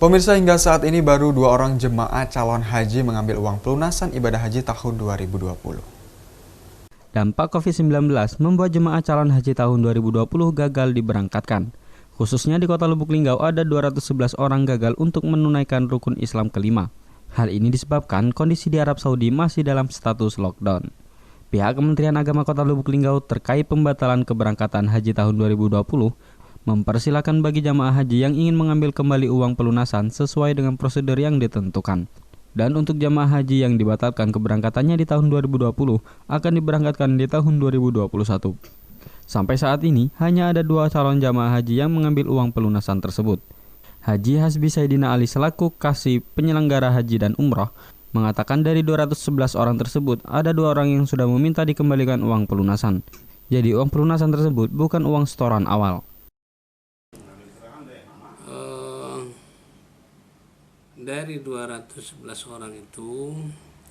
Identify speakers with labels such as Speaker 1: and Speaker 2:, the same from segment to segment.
Speaker 1: Pemirsa, hingga saat ini baru 2 orang jemaah calon haji mengambil uang pelunasan ibadah haji tahun 2020.
Speaker 2: Dampak COVID-19 membuat jemaah calon haji tahun 2020 gagal diberangkatkan. Khususnya di Kota Lubuk Linggau ada 211 orang gagal untuk menunaikan rukun Islam kelima. Hal ini disebabkan kondisi di Arab Saudi masih dalam status lockdown. Pihak Kementerian Agama Kota Lubuk Linggau terkait pembatalan keberangkatan haji tahun 2020 mempersilakan bagi jamaah haji yang ingin mengambil kembali uang pelunasan sesuai dengan prosedur yang ditentukan. Dan untuk jamaah haji yang dibatalkan keberangkatannya di tahun 2020 akan diberangkatkan di tahun 2021. Sampai saat ini hanya ada 2 calon jamaah haji yang mengambil uang pelunasan tersebut. Haji Hasbi Saidina Ali selaku kasih penyelenggara haji dan umroh mengatakan dari 211 orang tersebut ada 2 orang yang sudah meminta dikembalikan uang pelunasan. Jadi uang pelunasan tersebut bukan uang setoran awal.
Speaker 3: Dari 211 orang itu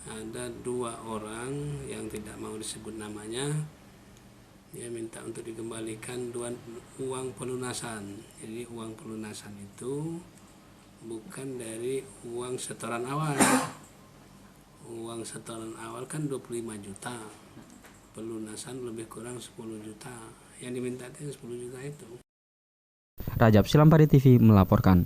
Speaker 3: ada 2 orang yang tidak mau disebut namanya. Dia minta untuk dikembalikan uang pelunasan. Jadi uang pelunasan itu bukan dari uang setoran awal. Uang setoran awal kan 25 juta. Pelunasan lebih kurang 10 juta. Yang diminta itu 10 juta itu.
Speaker 2: Rajab Silampari TV melaporkan.